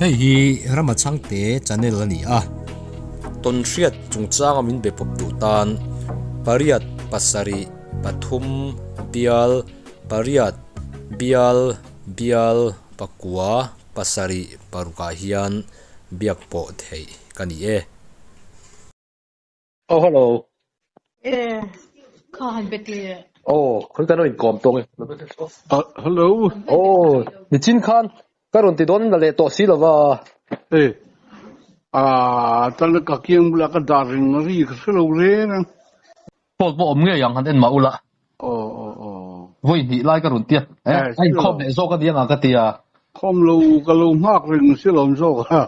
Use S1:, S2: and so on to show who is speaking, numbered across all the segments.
S1: hei hi ramachang te channel ani a ton hriat chungchang amin be pop tu tan pariat pasari pathum bial pariat bial bial pakua pasari paruka hian biakpo thei kani e oh hello
S2: Khan beti
S1: oh khoi kan oi kom tong
S3: hello.
S1: oh ni chin khan karon ti don le to si lova
S3: Tan ka kieng bula ka daring ri ka selo re na.
S1: pol bo om nge yang han en maula voi ni lai karun tia ai khom le zo ka dia nga ka tia
S3: Khom lo ka lo mak ring silom zo ka.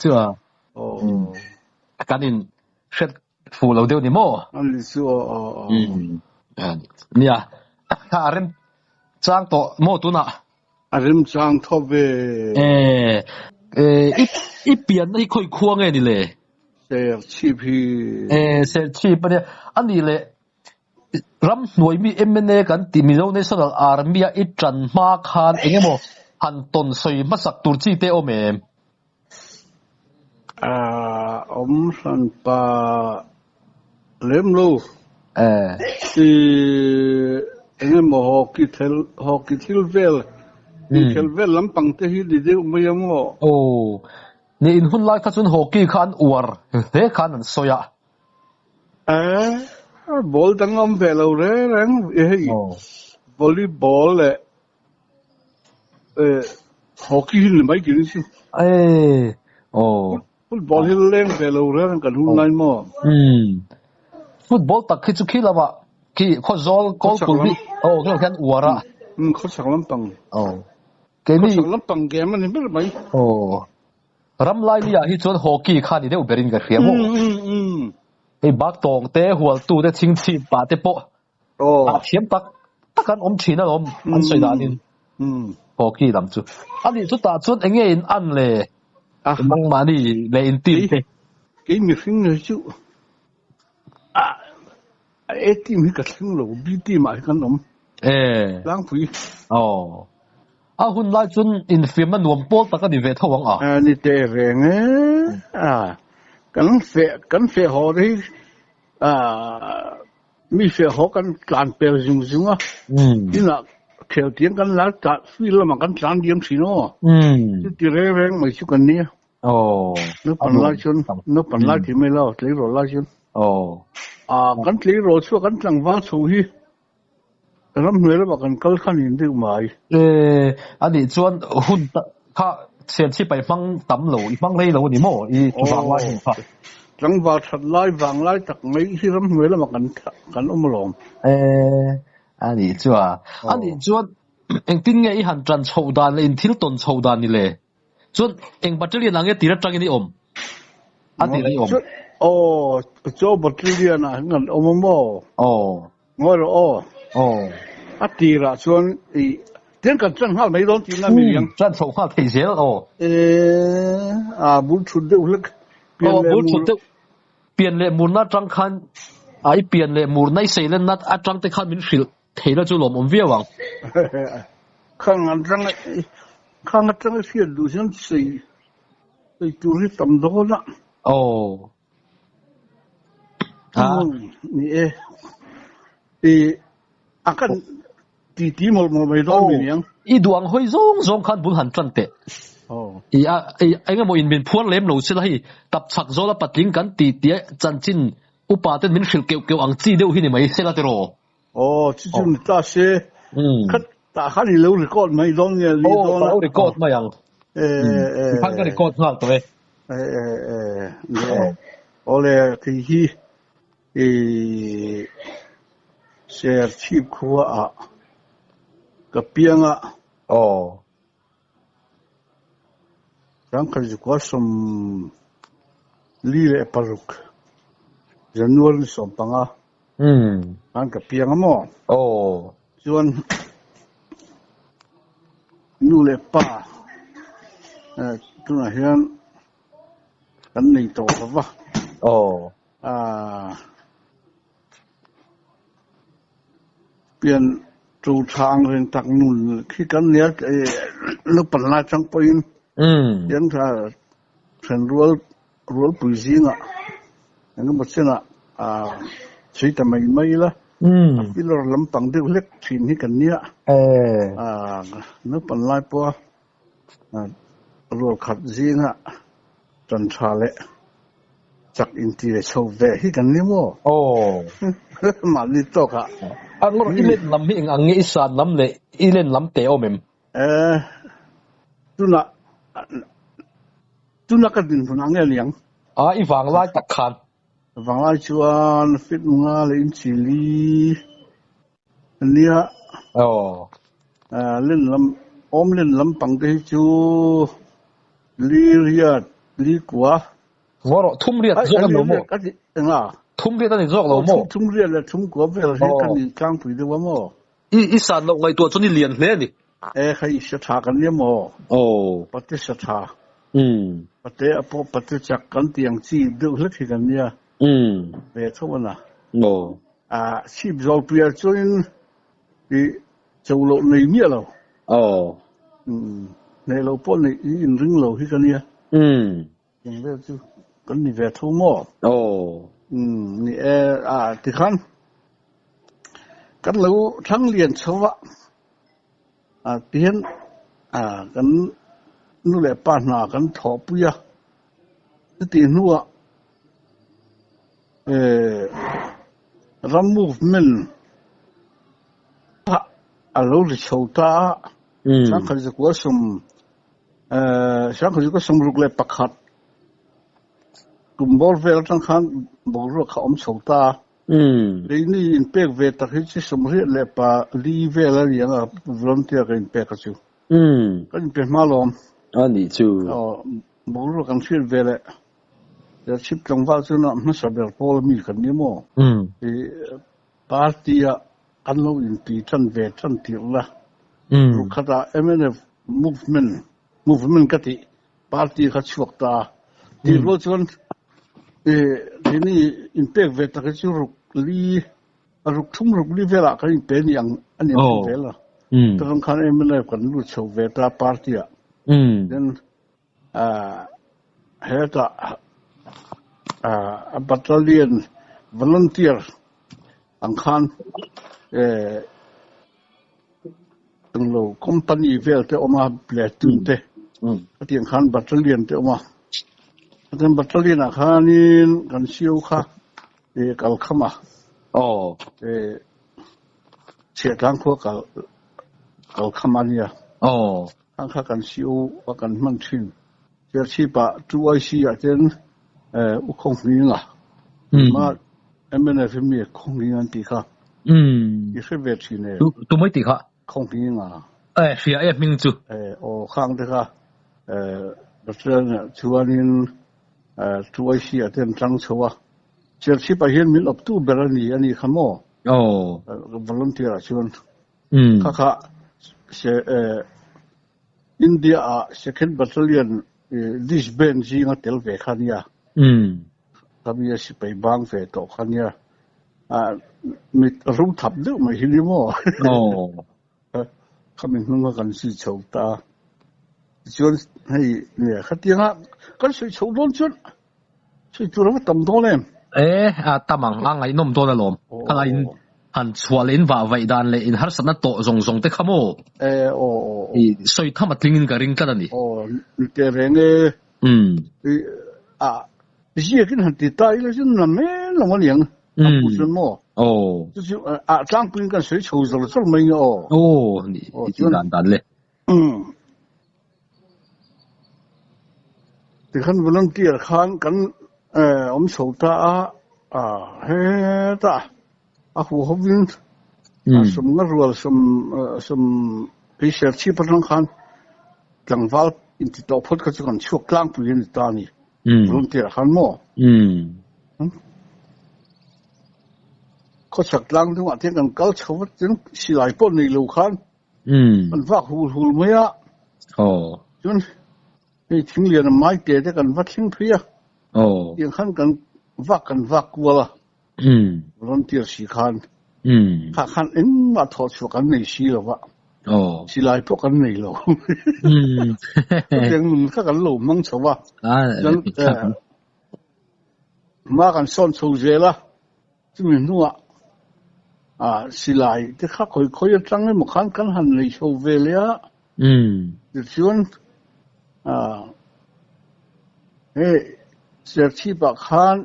S1: chua kanin shet fu lo deu ni mo
S3: An li su
S1: nia ka rem chang to mo tu na
S3: arim chang thobe
S1: i pian ai khoi khuang e ni le
S3: se chi phi
S1: se chi pa ne ani le ram noi mi emne kan ti mi zo national army a itran ma khan engemo han ton soi masak tur chi te o me
S3: om san pa lem lo ti engemo hoki thil vel thil vel lampang te hi di deu mai mo
S1: ni in hun lai kha chun hockey khan uar he khan an soya
S3: ball tangom velo re rang volleyball le hockey hin mai kin si football hin leng velo re rang kan hun nai mo
S1: football tak khi chu khi lawa ki kho zol kol pul bi kho kan uara
S3: kho sak lampang
S1: ke ni
S3: sak lampang game ni ber mai
S1: ram lai li a hi chon hockey khan ni deu berin ka khiam ei bak tong te hual tu te thing chi pa te po thiam tak takan om thina om an soi da nin hockey lam chu ani chu ta chun enge in an le mang mani le in team te
S3: ke mi fing ne chu e team hi ka thing lo bi team ai kan om lang pui
S1: hun lai chun in film an nuam pol taka ni ve thawang
S3: ni te reng kan fe ho ri mi fe ho kan tlan per jung jung ina khel tiang kan la ta fi la ma kan tlan diam si no ti re reng mai chu kan ni no pan la ti me lo tle ro la chun kan tle ro chu kan tlang wa chu hi ram hnuai la kan kal khan in deu mai
S1: ani chuan hun kha chen chi pai mang tam lo i mang lei lo ni mo i tu ba wa ni fa
S3: tlang wa that lai wang lai tak mai hi ram hnuai la kan lom
S1: ani chuan eng tin nge i han tran chhodan le in thil ton chhodan ni le chuan eng battalion ange tira tang ni om ani lai om
S3: cho battalion a ngan om mo ngor atira chuan i ten kan chan hal mai don tin na mi yang
S1: chan chho hal thei zel
S3: bul chut de ulak
S1: bul chut de pian le murna tang khan ai pian le mur nai seilen nat atang te khan min hril theila chu lom om viawang
S3: khang tang fi du jan sei tu ri tam do la ni akan ti mol mai do mi yang
S1: i duang hoi zong khan bul han tran te ai mo in bin phuan lem lo sila hi tap chak zola patling kan ti tia chanchin upa ten min hril keu ang chi deu hi ni mai sela te ro
S3: chi chun ta se khat ta khani lo record mai dong ya li dong
S1: lo record mai ang phan ka record ngal to
S3: ole ki hi share chip khuwa ka pianga rang khal ju ko som li le paruk january som panga an ka pianga mo chuan nu le pa tu na hian kan nei to wa pian จูทางเรื่องตักนุ่นที่กันเนี้ยนึกปัญหาจังไปยังถ้าฉันรัวปุ๋ยซิงอ่ะยังก็หมดเส้นอ่ะใช้แต่ไม่ละที่เราลำปังเด็กเล็กถิ่นที่กันเนี้ยนึกปัญหาปะรัวขัดซิงอ่ะจันทราเละจากอินเดียชาวเวที่กันนี่มั้งมาลิโต้ค่ะ
S1: อันนั้นอีเล่นลำมิ่งอันนี้อีสานลำเละอีเล่นลำเตะเอาเมม
S3: ตุนักกันดินพนังเงี้ยง
S1: อีฝั่งไล่ตักขัน
S3: ฝั่งไล่ชวนฟิตงาเลยอินชิลีอันนี้เล่นลำเล่นลำปังเตจูลีเรียดลีกัว
S1: ว่าเราทุ่มเรียดจอกเราโม่ทุ่มเรียดนั่นจอกเราโม่
S3: ทุ่มเรียดและทุ่มกัวเวลาที่กันกลางปีเดียวว่าโม่
S1: อีสานเราไงตัวจนนี่เลียนเลยนี่
S3: ใครศรัทธากันเนี่ยโม่ปฏิศรัทธาปฏิจักกันเตียงจีเดือดเล็กกันเนี่ยเวทวันน่ะชีพเราเปลี่ยนจนจะโลกในเมียเราในเราป้อนในอินรึงเราที่กันเนี่ยอย่างเรื่องจู่กันนี่เวทโม่นี่ที่ขันกันเราทั้งเรียนชาวเตียนกันนู่นแหละป้าหน้ากันถอปุยะที่นัวรับมูฟเมนพระเราจะชาวตาฉันเคยจะกว่าฉันเคยจะกว่าสมรุกเลยปักขัดกลุ่มบอลเวลทั้งคันบอกว่าเขาอมชาวตาเรื่องนี้อินเป็กเวตักที่จะสมเรียเลยปะลีเวลอะไรอย่างเงี้ยวอลเทียร์อินเป็กกันจู่ก็อินเป็กมาลอม
S1: นี่จู่
S3: บอกว่ากันชื่อเวลจะชิปจังหวะจู่นะมันสบายพอมีกันนี่มั้งปาร์ตี้กันเราอินปีทันเวทันที่ละลูกค้าMNF movement กันที่ปาร์ตี้เขาช่วยตาที่รู้จนทีนี้อินเป็กเวตักจู่รุกทุ่มรุกลีเวลากันเป็นอย่างอันนี้เป็นเวลาแต่บางครั้งMNFกันรู้ชาวเวตาปาร์ตี้then head a battalion volunteer อังคารตั้งโล company เวลเตอมาเปลี่ยนตุนเตที่อังคาร battalion เตอมาแต่ battalion อังคารนี้กันเชียวค่ะกัลขมาเสียทางพวกกัลขมาเนี่ยทางข้ากันเชียวว่ากันมันชินเจ้าชีปะตัวไอซีอาจจะอุคงหิงมาMNFมีคงหิงอันตีค่ะยี่สิบเวทีเนี่ย
S1: ตัวไม่ตีค่ะ
S3: คงหิง
S1: เสียมิงจู
S3: ข้างเด็กบัตรเนี่ยชัวร์นี่ตัวไอซีอาจจะจังชัวเจ้าชีปะเห็นมิลอับตู้เบรนี่อันนี้ขโมยวอลลันเทียร์ชวนข้าอินเดียsecond battalion this band จีงเตลเวขันยาทำยังสิไปบางเฟตขันยามีรู้ทับเยอะไม่เห็นมั้งเขาเป็นนุ่งกันสีชาวตาชวนให้เนี่ยขัดยังกันสีชาวล้วนชวนสีตัวเราตั้มโตเลย
S1: ตั้มอ่างไงนุ่มโตนะลมอะไรหันชัวเล่นว่าไว้ด้านเลยอินฮาร์สนัดโตส่งเตะขโมสวยทำมาทิ้งกันริงกันนี่
S3: นี่เกเรเน่เสียกินหันติดตายแล้วฉันนั่นไม่ลงมาเลี้ยงผู้ชนมั้ง就是张兵跟谁抽走了这没有
S1: 你挺简单嘞
S3: ที่ขั้นวันนั้นเกี่ยขันกันอมโฉตาเฮ้ตาหัวเขาวิ่งสมงรัวสมพิเศษชีพทั้งคันหลังวัลอินทิตอพูดก็จะกันช่วงกลางปีนี้ตานี่รุ่นเกี่ยขันมั้งเขาสักกลางถึงว่าที่กันเก่าชาวจนสิหลายปนในลูกคันมันว่าหูไม่อะจนนี่ทิ้งเรียนไม้เตะที่กันวัดทิ้งเพียยังขันกันวักกัวละรุ่นเกี่ยสีคัน ข้าขันเอ็งมาทอดชัวกันในสีหรอวะสีลายพวกกันในหรอยังข้ากันหลงมั่งเฉวะมากันซ่อนโซเจล่ะที่มีนัวสีลายที่ข้าคอยจังให้หมกขันกันหันในโชว์เวลียเดี๋ยวชวนเสียชีบักขัน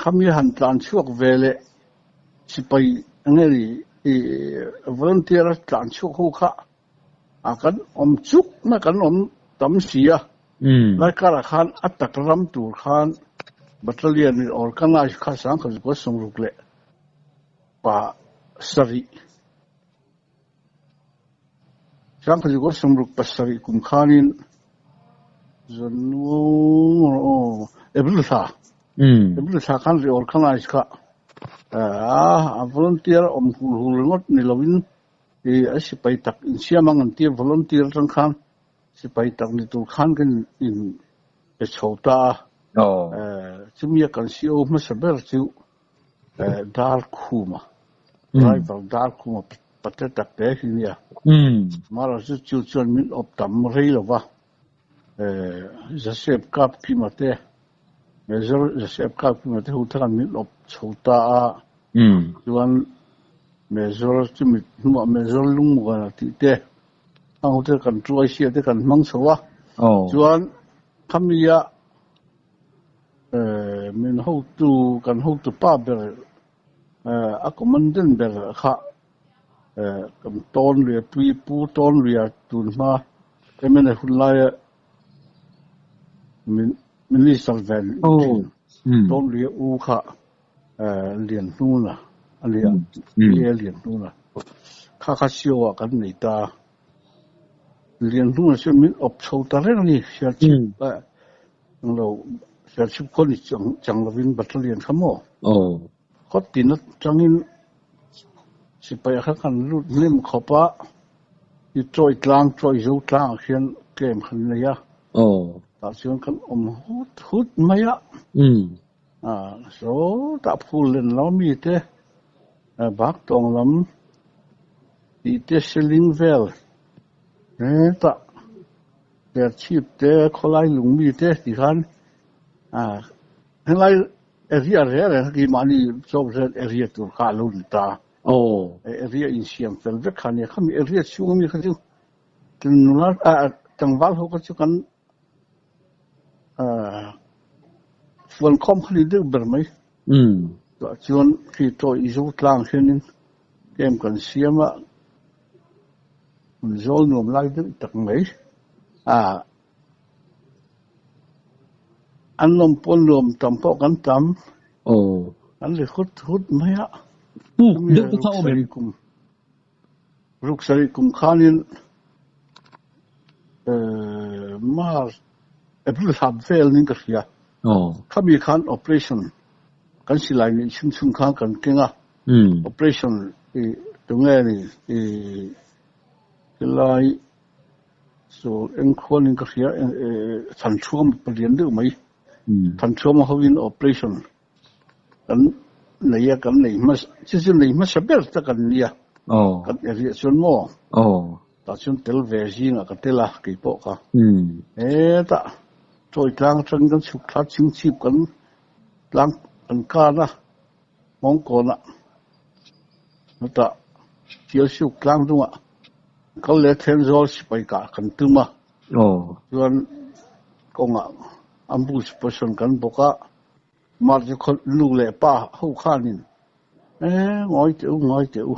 S3: คำยันตานช่วงเวลาสิไปงี้volunteer ตานช่วงคู่ข้ากันจุกไม่กันตั้มเสียรายการขันอัตตะรำตูขันบัตรเลียนออร์กันไลซ์ข้าสังเขาจะก็ส่งลูกเล่ป่าสรีสังเขาจะก็ส่งลูกป่าสรีกุมขานินจนเอเบลซ่าSebelum sekarang reorganize ka, volunteer hulungot nilawin sipay tak siya manganti volunteer kan sipay tak nito kan in echota, sumya kan siya masaber siya dar kuma, rival dar kuma patetak deh niya, malah siya min optam relo ba, zasep kap kimate. Measure засеп как мы это утра мит об чота Juan measure чимит ну measure лунгана тите а утра kan tuai sia te kan mangsawa Juan kamia min how to pa ber accommodation ber kha kam ton le tui pu ton ria tun ma emene hulaya Minister Van Don Lia Uka Lian Nuna Lian Nuna Kakasio kan nita Lian Nuna siya min opsota rin ni siya chip siya chip ko ni Chang Lavin Battalion kamo kot tinat changin si paya kan lut lim khopa i troi tlang troi zo tlang siyan kem khan niya ta siyon kan hut maya so ta phulen lo mi te bak tong lam ti te seling vel ta der chip te kholai lung mi te ti khan henlai area re ki mani so area tu kha lun ta area in siam fel ve khan ya kham area chung mi khan tin nular tangwal ho ka chu kan phần không khi được bật mấy, đó chọn khi tôi yêu lang cho nên em cần xem á, rồi nôm lại được tận mấy, anh nôm pon nôm tầm poกันtầm, anhเลยhút mấy á,
S1: được cái thao mình
S3: cùng, lúc sari cùng khanin, mà April have failed in Korea. Kami kan operation kan silai ni chung kan kenga operation tungai ni silai so engkon in Korea transform pelian du mai transform hawin operation kan naya kan nei mas sisi nei mas saber ta kan dia kan area sun mo ta sun tel version ka tela ki po ka ta trôi lang chân kan suk thắt chim chip kan lang kan ka na mong ko na ta chiếu suk lang du ma ka le then zo spai ka kan tu ma chuan konga ambush person kan boka mar je khol lu le pa ho khanin ngoi teu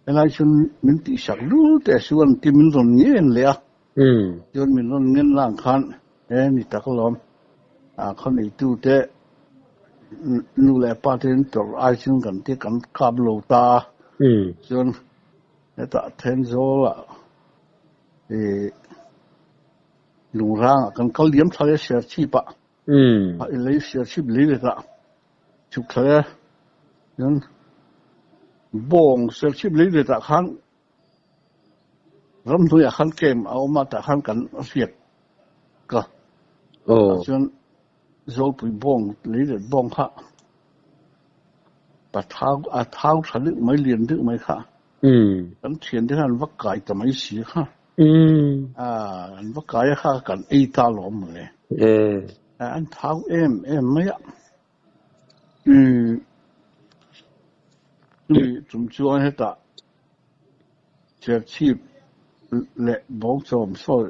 S3: elai chun min ti sak lu te suan ti min ron ngen le chuan min ron ngen lang khanนี่ตะกลมคนอีตู้เตะนู่นแหละป้าเทนตัวไอชิงกันที่กันขับโลตาจนนี่ตะเทนโซละลุงร่างกันเขาเลี้ยงทะเลเสียชีพเลยเสียชีพเลยละชุกทะเลจนบ่งเสียชีพเลยละครั้งรำตัวอย่างขันเกมเอามาแต่ขันกันเสียก็จนโจปุยบงลีเด็ดบงฮะ把掏出来没连的没看，跟前的看我改怎么洗哈，我改一下跟 A 大罗么嘞，按掏 M 没呀，你怎么做那个？这去来帮助我们说，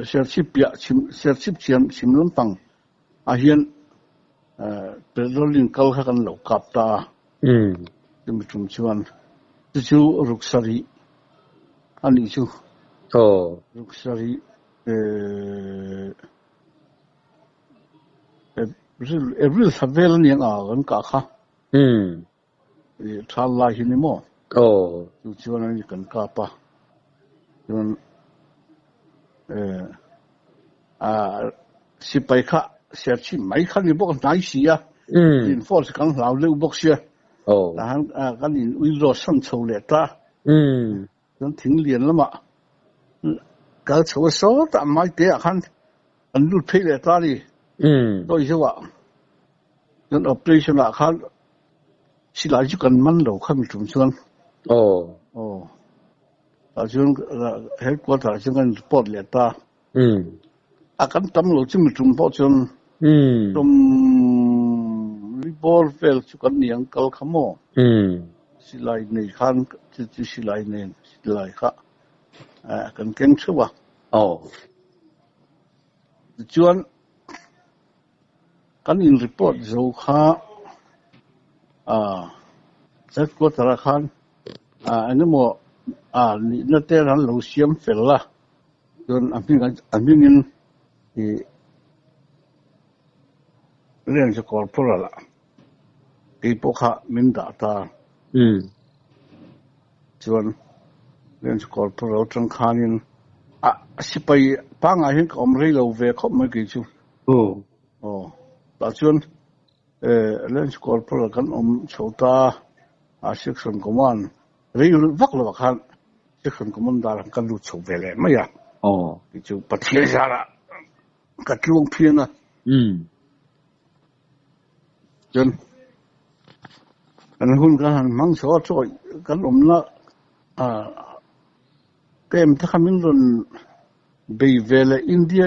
S3: 这去别这去前轮帮，现别罗林高下跟老夹哒，怎么做呢？这就60，按你就，60，不是他为了年啊，人家哈，他来些么？就做那个干巴，就是白卡，下去没看你不难洗啊，连货是刚老六不些，然后跟你为了上抽来的，人停连了嘛，搞抽手但买点看，人路配来的哩，所以说话，人 operation 啊看，是来就跟慢路看怎么说？打算喺嗰頭先跟波嚟打，咁抌落即咪仲波上，仲呢波 fail 就咁樣搞咁麼？是嚟你看，就是嚟你是嚟下，咁驚出啊！專咁你 report 就下，喺嗰頭看。那么你那代人老先飞了，就俺们人练就搞不了了，给不卡民打他，就练就搞不了，真看人是被帮俺先搞没了，为可没给就，打算练就搞不了，跟我们求他section command。你要屈落看，即係咁樣大人跟住嘈về嚟乜呀？就不貼下啦，個照片啊，真，人hun kan mang số rồi kan là cái em ta mình luôn bị về là India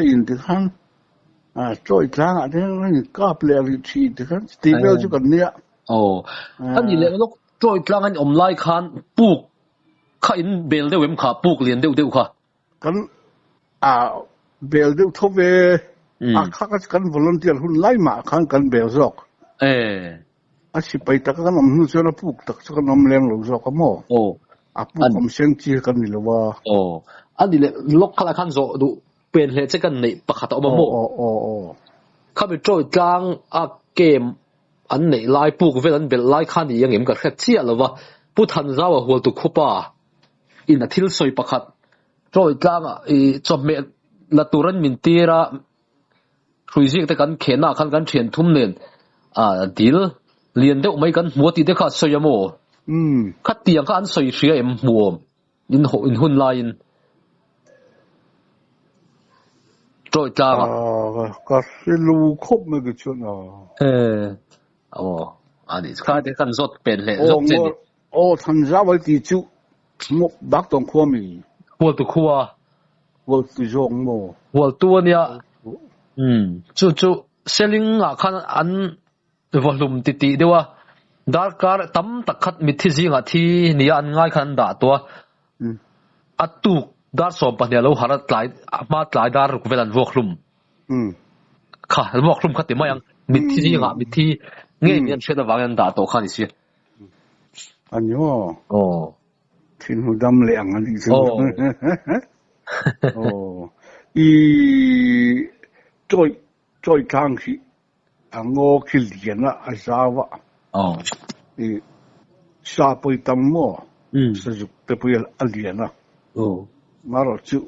S3: kan rồi trang ở đây nó cáp lại thì kan tìm ra chút cái này.
S1: anh nhìn lại lúc rồi trang anh online kan book khai in bel đều em khá book liền đều khá.
S3: Kan bel đều thôi về khác kan volunteer hun lại mà kan bel rồi. Si pai ta kan om nu na puk tak sa kan om leng lo so ka mo apu om seng chi kan ni lo wa
S1: ani le lok khala khan zo du pen le che kan nei pakhat om mo khabe troi tlang a game an nei lai puk vel an bel lai khan ni yangem ka khat chia lo wa pu than zawa hol tu khopa in a thil soi pakhat troi tlang e chome la turan min tira khuizik te kan khena khan kan thian thum nen dil liền đâu mấy cái mua thì để khát soi mo, khát tiền khát ăn soi xía em mua, in hun line, rồi cha
S3: à, cái lưu khúc mấy cái chuyện
S1: anh đi khát để khăn rót bền lệ rót trên đi,
S3: thằng giáo với tí chú, một bác đồng khoa mình,
S1: world tu khoa,
S3: world tu giống mo,
S1: world tu nia, chú selling khăn ăn volume titi dewa darkar tam takhat mithi zinga thi nia an ngai khan da to atu dar som pahnia lo harat tlai ma tlai dar velan voklum kha voklum khati mayang mithi zinga mithi nge mian cheda wangan da to khan isi
S3: anyo thin hu dam leang ani chu i troi thang khi ngô khi liền á sao vậy? Thì sao bây tầm mò, sử dụng tới bây giờ liền á, mà rồi chịu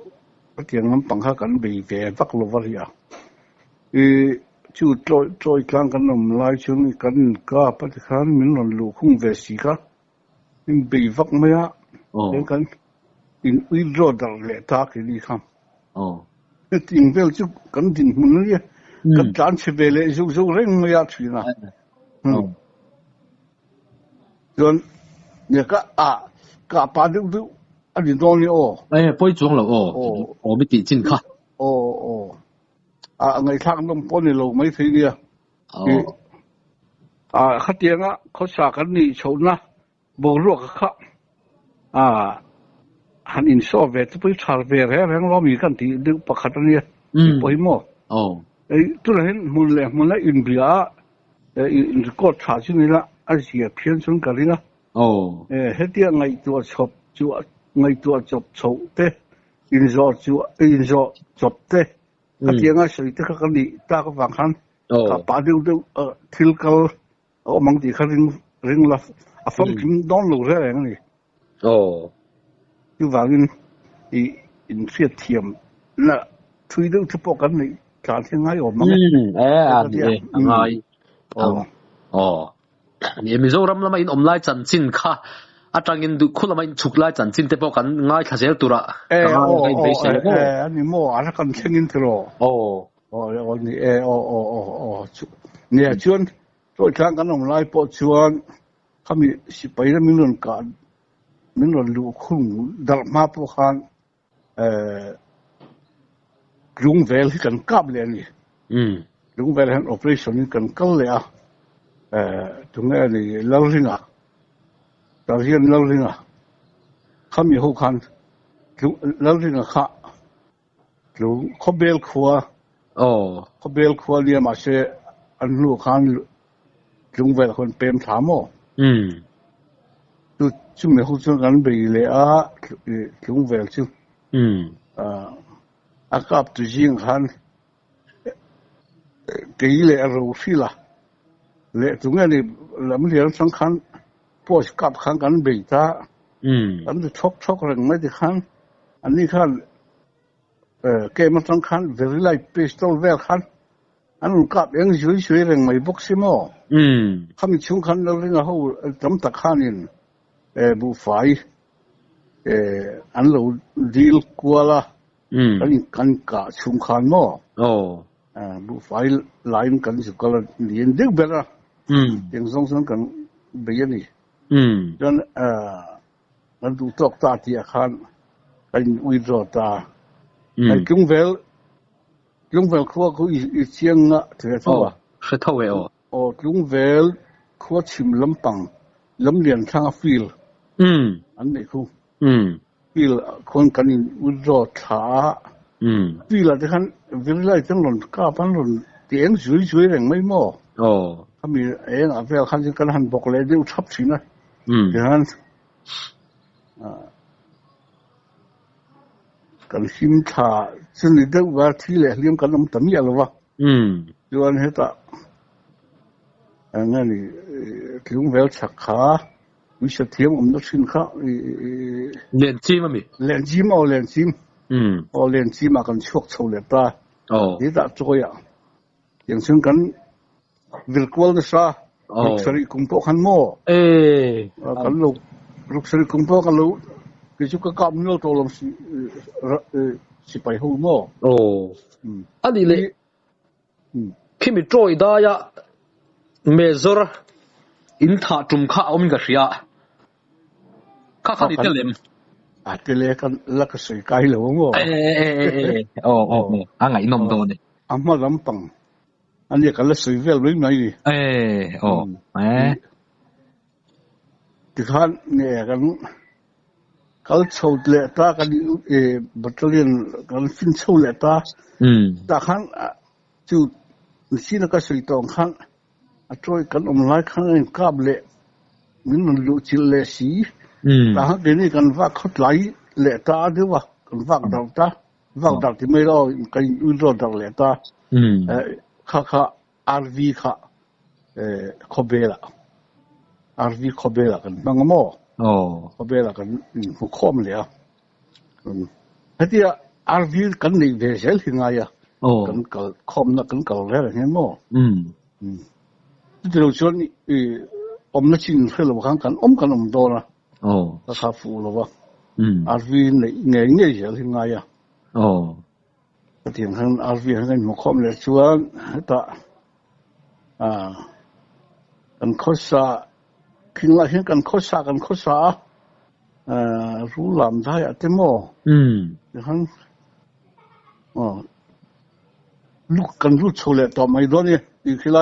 S3: cái tiếng ngắm bằng hai cánh bị về vắt lô vậy à? Thì chịu trôi clang cái nằm lại xuống cái cá bắt khán mình làm lù không về gì cả, nhưng bị vắt mấy á, đến cái in uy rồi đặt lệ ta cái gì không? Cái tiếng về chịu cái tiếng mình nói cái chán chế về lệ dù rèn mới ăn chuyện à, วนเนี่ยก็ปาดูอันนี้ตรงนี้โอ้
S1: ไปจวงแล้วโอ้ไม่ติดจินค่ะ
S3: โอ้ไงทางน้ำปนนี่เราไม่ทีเนี่ยขัดเตียงเขาสากันนี่ชนนะบอกรวกเขาหันอินโซเวทไปชาร์เวร์แรงเรามีกันที่ดึกประคัตเนี่ยไปมั่วตัวเห็นมุนเลยอินเบียอินก็ชาชินี่ละอาเซียเพียงชนกันเลยนะเฮ็ดยังไงตัวชอบจัวไงตัวจบโฉเตอินโซจัวอินโซจบเตขัดเตียงสุดที่เขากันนี่ตาก็ฟังคันกับปาดูทิลกัลบางทีเขาริงละฟังกินดอนลูเรื่องนี้ที่ว่าอินเสียเทียมน่ะทุยดูที่พวกกันนี่การที่ง่ายออกมา
S1: อันนี้ง่ายนี่มิโซรัมละไม่อินไลจันจินค่ะอาจารย์อินดูคุณละไม่ฉุกไลจันจินแต่พวกกันง่ายขยันตัวละ
S3: อันนี้โม่อะไรกันเช่นนี้ตรอันนี้เนี่ยชวนตัวครั้งกันอมไลปอชวนเขามีสิไปแล้วมีเรื่องการมีเรื่องลูกคุ้งดัลมาพวกเขาลุงเวลที่กันกับเลยนี่ลุงเวลเห็น operation นี่กันกับเลยตรงนี้เล่าเรื่องตอนที่เล่าเรื่องเขามีหัวคันเล่าเรื่องลุงเขาเบลขัวเขาเบลขัวเรียมาเชอันลูกคันลุงเวลคนเป็นถามดูจุ่มในหัวจังกันไปเลยลุงเวลจุ่มอากาศตุจิงคันกี่เลยรู้สิล่ะเลยตรงนี้ลำเลียงสังคันพวกกับขังกันไปตาอันนี้ชกเรื่องไม่ได้คันอันนี้คันเกมสังคัน very light pistol เวลคันอันนั้นกับยังช่วยเรื่องไม่บุกซิโม่เขามีชุมคันเราเรื่องเขาจำตะขันนี่บุฟายอันเราดีลกว่าละอันนี้กันกะชุมคันโม่บุฟายไลน์กันสุกละเรียนดึกเบล่ะยังส่งกันไปยันนี่จนกันดูตกตาที่อาคารกันวิโรตาไอ้จุงเวลขั้วเขาอีเชียงอ่ะเท่าไหร่
S1: 是透位
S3: จุงเวลขั้วชิมลำปังลำเลียนทางฟิลอันนี้คู่ฟิลคนกันวิโรตาฟิลอะไรกันเวลาจังหล่นก้าพันหล่นเตียงสวยๆแรงไม่หม้อถ้ามีเวลคันจะกันหันบอกเลยเดี๋ยวทับสินะอย่างนั้นกันหิมชาซึ่งเด็กว่าที่เหลือเลี้ยงกันน้ำตามีอะไรวะย้อนเหตุงั้นนี่ถึงเวลชักขาวิชาเทียมนักสินค้า
S1: เรียนจีมั้ยมี
S3: เรียนจีมเรียนจีมากันชกโชว์เลยตาที่ตาโจยอย่างเช่นกันวิลควอลด์ซาลูกสรีกุมโปกันโม่กันลูกสรีกุมโปกันลูกกิจก็กำเนิดตัวลมสิไปหูโม่
S1: อันนี้เลยที่มีโจยได้ยะเมเจอร์อินท่าจุ่มข้าวมันก็เสียข้านี่เตลิม
S3: เตลิกันลักษณะไกลเลยโม่
S1: ไงนมโดน
S3: อามาลำปังอันนี้กันละสวยเวลไม่ไหนที่ท่านเนี่ยกันเขาโชว์เลต้ากันบัตรเลียนกันฟินโชว์เลต้าแต่ขันจุดสิ่งก็สวยตรงขันช่วยกันไล่ขันกับเละมันลุจิเลสีแต่ขันเดี๋ยวนี้กันว่าเขาไล่เลต้าด้วยวะกันว่าดักที่ไม่รอกันอุ่นรอดักเลต้าข้าRV ข้าขบเบล่ะ RV ขบเบล่ะกันบางโม่ขบเบล่ะกันหัวข้อมเลยที่ RV กันในเวเซลที่ไงกันก็คอมนักกันก็แล้วเห็นโม่ที่เราชวนนักชิงเพื่อเราข้างกันกันโดนนะก็ข้าฟูแล้ววะRV ในเงี้ยเซลที่ไงที่ทาง RV ทางหัวข้อมเลยชวนแต่กันข้อสา คิงละเห็นกันข้อสารู้ลำได้อะเต็มอย่างนั้นลูกกันรู้โชว์เลยต่อไม่ได้เนี่ยอีกทีไร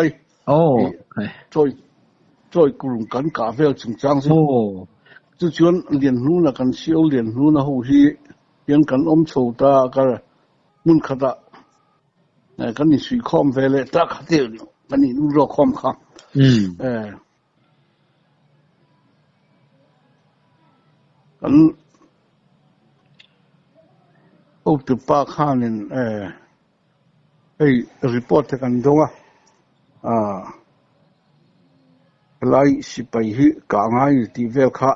S3: 再古龙กัน咖啡正常些就算练路那กัน少练路那好些ยังกันโชว์ตากันมุ่งขดากันนี่สุยข้อมเวลตาขัดเดียวกันนี่รู้รอข้อมข้ากันอุตปาข้านี่รีพอร์ตกันตรงไล่สิไปฮิกางให้ที่เวลข้า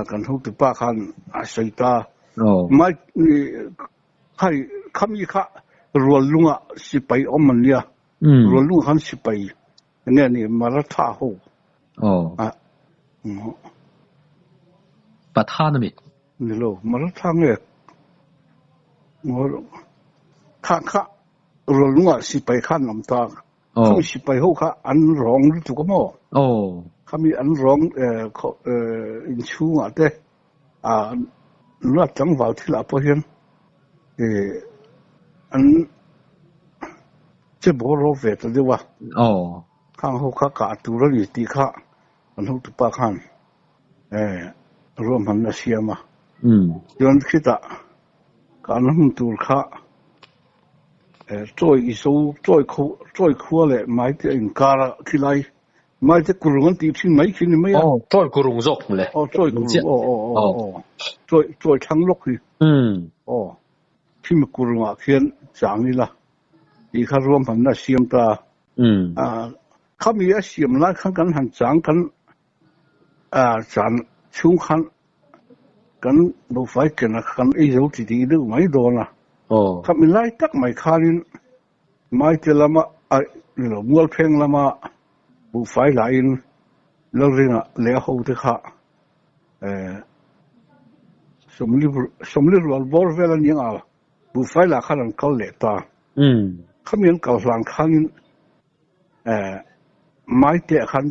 S3: กันอุตปาข้าใส่ตาไม่ให้คำยี่ข้ารัวลุงสิไปมันเนี่ยรัวลุงขันสิไปเนี่ยนี่มาราธาหู
S1: ประธานมิตร
S3: นี่โลมาราธาเนี่ยข้ารัวลุงสิไปขันน้ำตาเขาสิไปหูข้าอันร้องรู้ถูกมั้ยเขามีอันร้องอินชูแต่นัดจังหวะที่ละพอเห็นอันจะบอกเราเวทดีว่าข้างหูข้ากาตูรนี่ตีข้าอันหูตุปาขันรวมหันเสียมาย้อนคิดการหุ่นตูข้าจ่อยอิสูจ่อยขั้วเลยไม่ได้อินการ์ที่ไรไม่ได้กรุงตีที่ไม่คิดไม่
S1: จ่อยกรุงจกเลย
S3: จ่อยกรุงจ่อยทั้งโลกที่ที่มีกรุงเขียนจางนี่ละอีกข้ารวมหันเสียมตาเขามีเสียมละข้างกันหันจางกันจานชุ่มขันกันบุฟเฟ่กันกันไอ้เจ้าที่ดีดูไม่โดนนะเขามีไล่ตักไม่ขานินไม่เจอละมานี่เรามัวเพลงละมาบุฟเฟ่ไลน์แล้วเรื่องเลี้ยหูที่ข้าสมริบวัลบอลเวลานี้บุฟเฟ่ละข้านันเขาเลี้ยตาเขามีการหลังขันไม่เตะขัน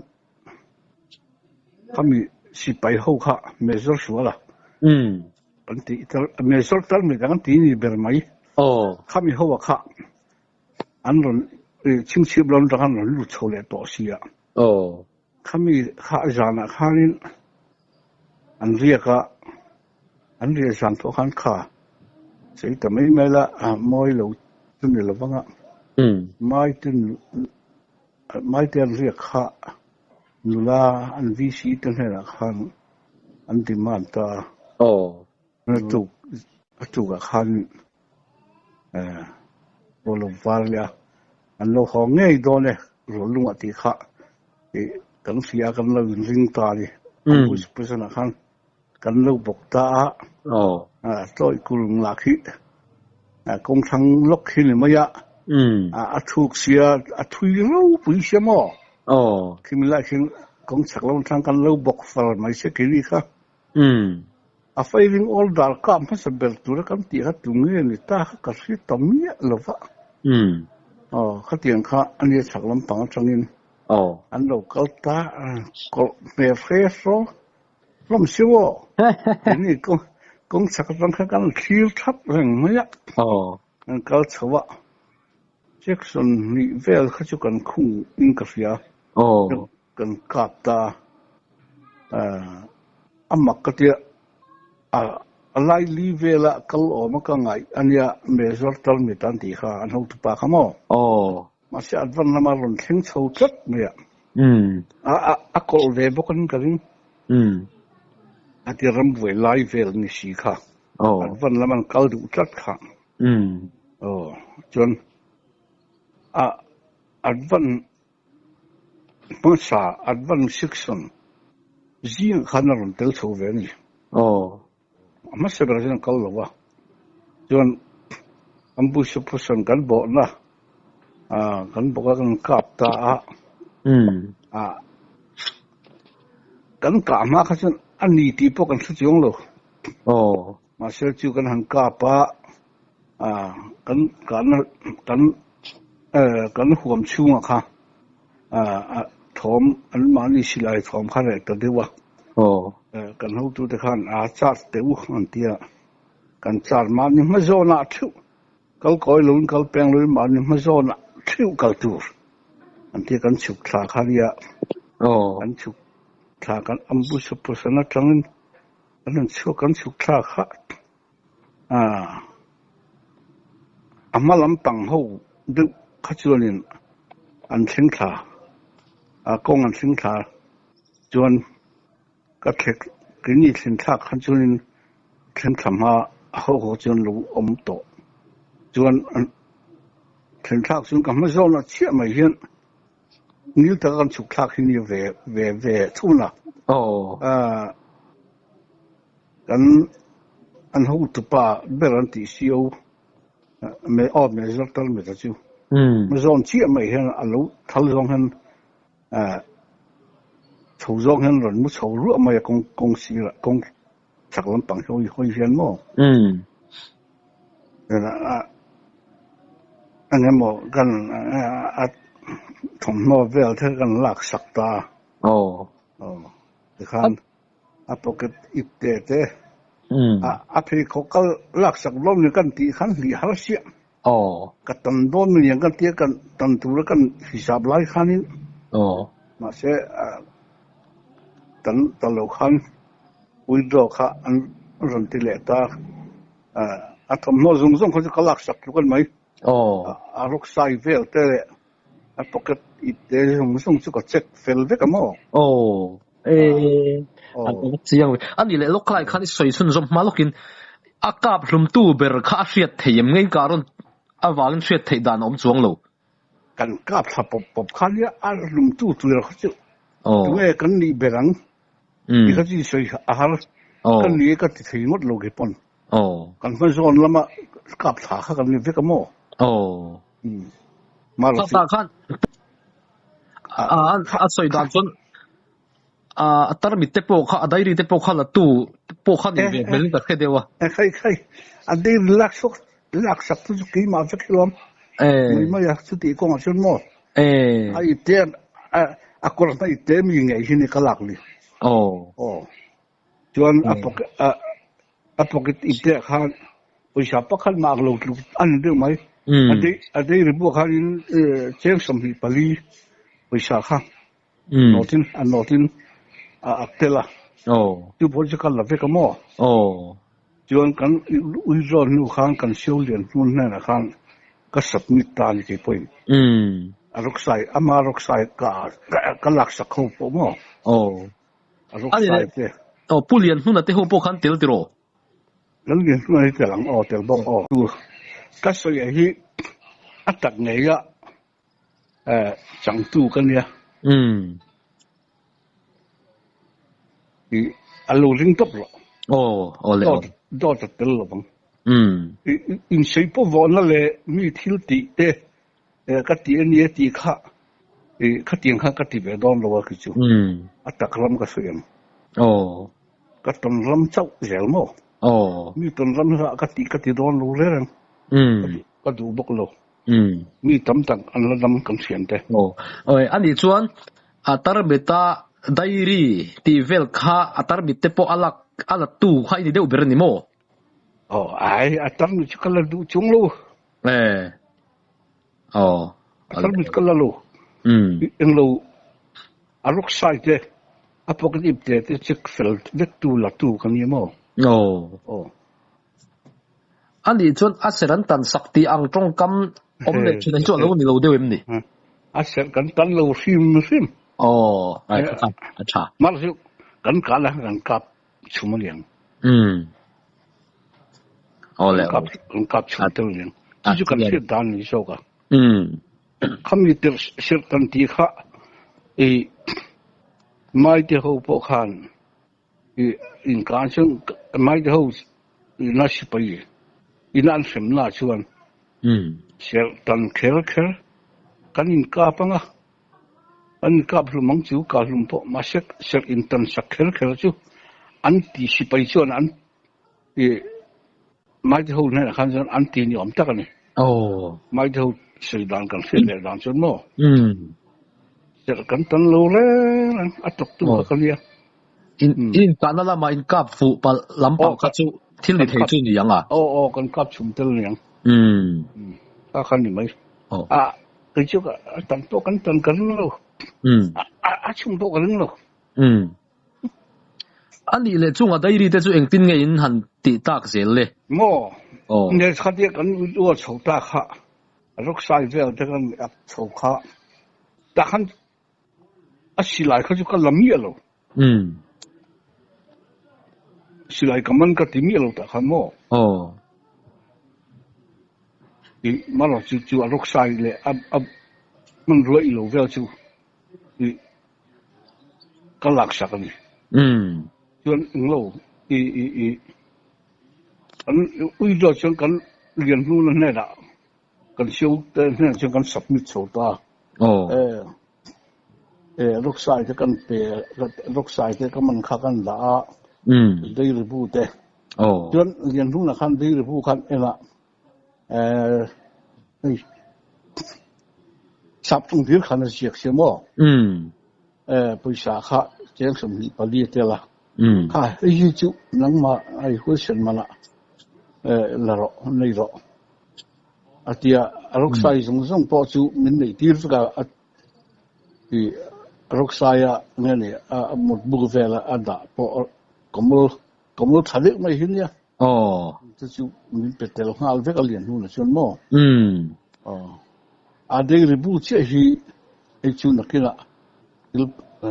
S3: เขามีสิไปหูข้าไม่รู้สัวละอันที่ไม่รู้ตั้งไม่ตั้งที่นี่เป็นไหมเขามีหูข้าอันนั้นชิงชิบล้นรังนั้นรู้โชว์เลยตัวเสียเขามีข้าจานะข้านี่อันเรียกสันทุขันข้าสิ่งแต่ไม่ละมวยเราตุนเดียวบ้างไม่ตุนเรียกข้านุลาอันวิสิตนั่นแหละข้าอันที่มันตานั่นถูกข้าโบลวาลีอันเราของง่ายโดนเลยรู้ลุงอธิข้ากันเสียกันเราริงตาดิผู้สนับสนุนกันเราบอกตาต่อยกุลงลักฮิกงทั้งล็อกหินไม่ยะถูกเสียทุยเราปุยเสียมั้งคือมีหลายสิ่งกงสักเราทั้งกันเราบอกฟังไม่ใช่กี่นี่ค่ะไฟลิงออลดาร์ก้ามันสเปรตัวกันตีกันตรงนี้นี่ตาเขาก็สิตอมีหรอวะเขาเตียงเขาอันนี้สักลำปังจังอินอันเราเขาตาก็เปรย์เฟสโร่ล้มเสียวนี่กงสักตั้งกันคิวทับเรื่องไม่ยะเขาเชื่อว่าแจ็คสันนี่เวลเขาจะกันคุ้งอินกับเสียกันกัดตามักก็เดียอะไรลีเวลกัลออกมาก็ไงอันนี้เมสร์ตัลมิตันตีข้าอันหูตุปากขโมมาเสียอันวันละมาลงเข่งโชว์จัดเนี่ยกอลเวบกันกันอันที่รำเวลไลเวลนี่สิข้าอันวันละมันเกาดูจัดข้าจนอันวันภาษาอันวันศึกษาจีนขนาดนั้นเตลโชว์เวนี่ไม่ใช่ประเด็นเขาหรอกว่าจนอันบุษผู้สังกันบอกนะกันบอกว่ากันกับตากันกามาเขาจนอันนี้ที่พวกกันสุดยงเลยมาเชื่อจูกันหันกาปะกันห่วงชูงอะค่ะท thom an mani silai thom khan re ta dewa kan ho tu te khan a chat te u an tia kan char mani ma zona thu kal koi lun kal peng lun mani ma zona thu kal tur an tia kan chuk thla kharia kan chuk thla kan ambu supusana tangin an chuk kan chuk thla kha amalam pang ho du khachuanin an thing thla kong an thing thla chuan ka thek kini thing thla khachuanin thlen thama ho ho chuan lu om to chuan thlen thla chuan ka ma zona chia mai hian nil ta kan chuk thla khini ve thuna kan an ho tu pa beran ti sio me zaktal me ta chu ma zon chia mai hian alo thal zong han chou zong han ron mu chou ru mai kong si la kong chak lam pang hoi hian mo anh em mo kan thom no vel the kan lak sak ta te khan a pocket ipte te a phi ko kal lak sak lom ni kan ti khan li har sia ka tan don ni yang kan ti kan tan tu kan hisab lai khanin ma se tan talo khan withdraw kha an ron ti le ta a thom no zung zung ko ka lak sak kan mai a rok sai vel te a pocket ipte zung chu ka check fel ve ka mo
S1: chiang ani le loklai khan soi sun zom malokin akap rum tu ber kha hriat theim ngei karon awang hriat thei dan om chuang lo
S3: kan kap tha pop khan ya a rum tu ra chu we kan ni berang ni ka chi soi a har kan ni ka ti thei ngot lo ge pon kan fa zon lama kap tha kha kan ni ve ka mo mal
S1: ta khan a soi dan chon atar mi te po kha adairi te po kha la tu po kha ni belin ka khedewa
S3: khai adai relax sak tu ki ma cha kilom mi ma ya chu ti ko ma chun mo ai te a ko ta te mi ngai hi ni ka lak li chuan a pocket ite khan poisa pa khan mak lo lu an de mai adai ri bu khan cheng som hi pali poisa kha notin Actela. Tu boleh kalau lepas kamu. Jual kan ujian nu kan siulian pun nena kan kasubmit tali ke poin. Aroksai kalak sakau pomo.
S1: Aroksai te. Pulian nu nanti hopo kan tel tiro.
S3: Pulian nu nanti telang tel bong tu. Kasoi ahi atak naya jangan tu kan ya. Alo ring top lo.
S1: Le.
S3: Do tel lo bang. In sei po von le mi thil ti te ka ti ni ti kha ka ti kha ka ti be don lo ka chu. Atak ram ka soyam. Ka ton ram chau zel mo. Mi ton ram ha ka ti don lo le rang. Ka du bok lo. Mi tam tang an la dam kam sian te.
S1: Ani chuan atar beta dairi ti vel kha atar bitte po ala tu khai ni deu ber ni mo
S3: ai atar mi chkala du chunglo atar mi chkala lo englo arok sai te apokalip te chik fel vet tu la tu kan ni mo
S1: ani chon aseran tan sakti ang tong kam om le chun chu lo ni lo deu em ni
S3: aser kan tan lo sim
S1: acha
S3: Maksud kan kap cuma liang.
S1: Le.
S3: Kap cuma liang. Itu kan dan ni soka. Kami tersertan tiga mai de ho pokhan in kansen mai de ho nasi pai inan sem na chuan sertan ker kan in kapanga an kap lumang chu ka lumpo masek ser intan sakher chu an ti si pai chuan an mai de ho na khan jon an ti ni om takani mai de ho sei dan kan se le dan chun mo จะกันตันโลเลยอัดตกตัวกันเนี่ย
S1: in kana lama in kap fu pa lampa kha chu thil ni thei chu ni anga
S3: kan kap chum tel niang ka khan ni mai cái chỗ tận to tận cấn lo chung to cấn lo
S1: anh đi lệ chung ở đây đi tới chỗ anh tin nghe in hẳn tị tạc gì lệ
S3: mò nghe khát đi cấn uo chậu ta khá lúc sai về thế cái áp chậu khá ta khăn xí lại khá chú cái làm gì lo xí lại cái mình cái tìm gì lo ta khăn mò mà nó chú lúc sai lệ mình rưỡi lâu về chú cái lạc sắc này cho nên lâu anh uy đó cho cái liên lưu này đã cái siêu tên này cho cái sập mít sầu ta lúc sai cho cái bề lúc sai cho cái mình khác cái đã đây là bu thế cho nên liên lưu là khăn đây là bu khăn là sắp trong việc khăn là việc gì mà bây giờ khá chẳng xem gì bảo liệt thế là khá ấy chú nắng mà ai huống sinh mà là rõ này rõ thì lúc sai dùng bao chú mình để tiêu cái thì lúc sai nghe này một bộ về là đã bỏ có một thay đổi mấy hình nhá chú mình biết là họ với cái liên luôn là chuyện mò đây là bộ chế thì chú nói cái là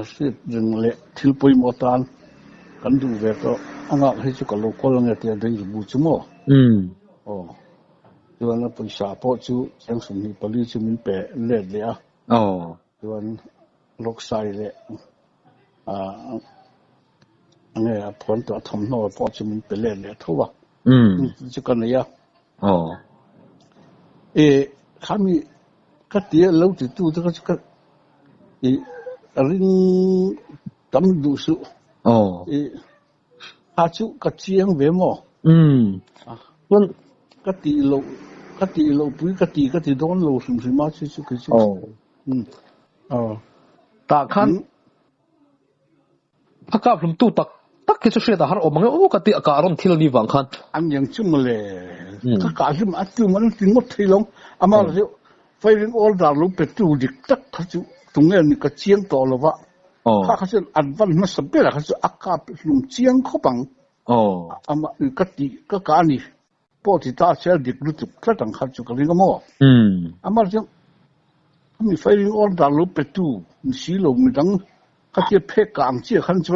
S3: sẽ dừng lại thiếu bồi một tan cần đủ về đó anh ạ hay chú có lô con nghe thì đây là bộ chú mò cho nên là bây giờ bỏ chú chẳng sống gì bảo lưu chú mình bé lệ lệ cho nên lúc sai lệ anh ấy phun tỏa thầm nói bỏ chú mình bé lệ lệ thôi à chú cần này kami cái tiếng lâu thì tu cho cái ring tâm đủ sự chú cái chiang về mò vâng cái tỷ lâu bưởi cái tỷ đón lâu sum sum mà chú cái chú
S1: ta khăn phát cáp lum tu tắc cái chỗ đó har omang cái tỷ cả ron thil ni vang khăn
S3: anh yang chung lệ cái cả chung ăn chung mình tiếng một thil long ama rồi phải đến all dar lúc bị tu địch tắc cái chú tung nghe cái chiang to là vậy cái chú ăn văn mà sắp biết là cái chú ác cáp lum chiang khó bằng ama cái tỷ cái cả này bỏ thì ta sẽ địch lúc cái thằng khác chú cái gì cái mò ama rồi mình phải đến all dar lúc bị tu mình xí lồng mình đắng cái chú phê cảm chỉ khăn chú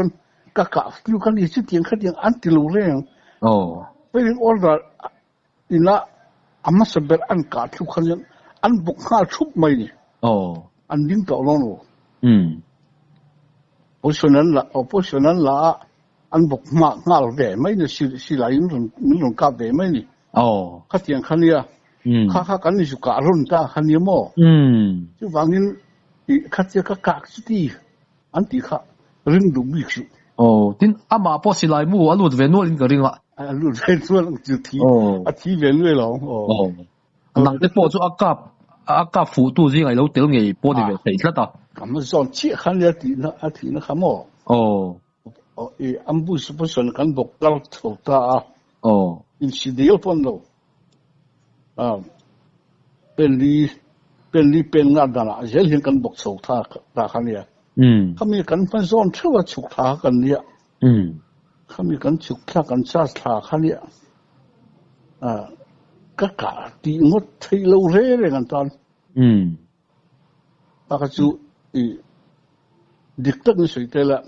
S3: các cả chú cái gì chú tiếng ăn từ lâu rồi phải đến all dar thì là ama sắp biết ăn cả chú khăn ăn bụng khá chúc mày nè ăn dính tàu luôn rồi bữa sauนั้นlà ăn bụng ngã về mấy nè xí lại những种咖啡mấy nè khát tiền khăn nia khát cái này chú cả luôn ta khăn nia mò chú vàng nên khát tiền các chú đi ăn tí khát rừng đủ bị chú
S1: tin ama bữa xí lại mua ăn luôn về nuôi cái rừng à
S3: ăn luôn về nuôi chú thi thi về nuôi rồi
S1: năng cái bữa chú ác phụ tu gì ngày lâu tiểu nghề bữa đi về thấy rất à
S3: 咁啊，上次看了啲那看么？俺不是跟木刀头打因是你要搬咯，便利啱的啦，人先跟木头打看呢，他们跟分上车啊出打กัน呢，他们跟出打跟杀打看呢，个架啲我睇路咧嚟กัน當，大家就。địch tất nó suy thế là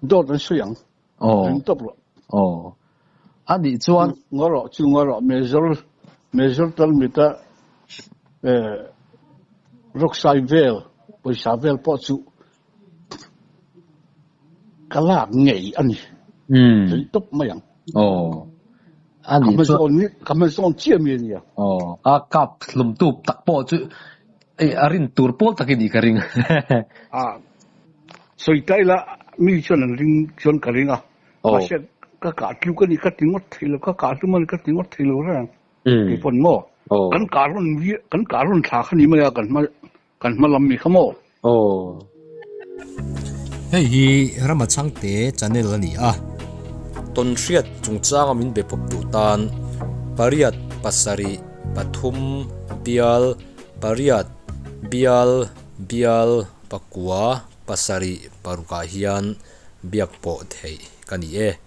S3: đôi lần suy rằng đừng tốt rồi
S1: anh đi chuan
S3: ngõ rõ measure tân người ta rock sai vel bây giờ vel bỏ chú cái là nghề anh thì tốt mấy anh anh đi chuan mình son chia miền gì
S1: cáp lùm tụp tắc bỏ chú arin turpol takin ikaring
S3: soi tai la mi chon ring chon karinga pasya ka ka kyu ka ni ka tingot thilo ka tu man ka tingot thilo ra ki pon mo กันการุนวิกันการุนถาขันนี้มากันมาลำมีขโม
S2: เฮ้ยรำมาช่างเตะจันเนลนี่อ่ะต้นเชียดจงจ้างมินเบพบตูตานปริยัดปัสสรีปทุมเบียลปริยัดเบียลปกัวปัสสรีปรุกาฮิยันเบียกโปเทกันนี่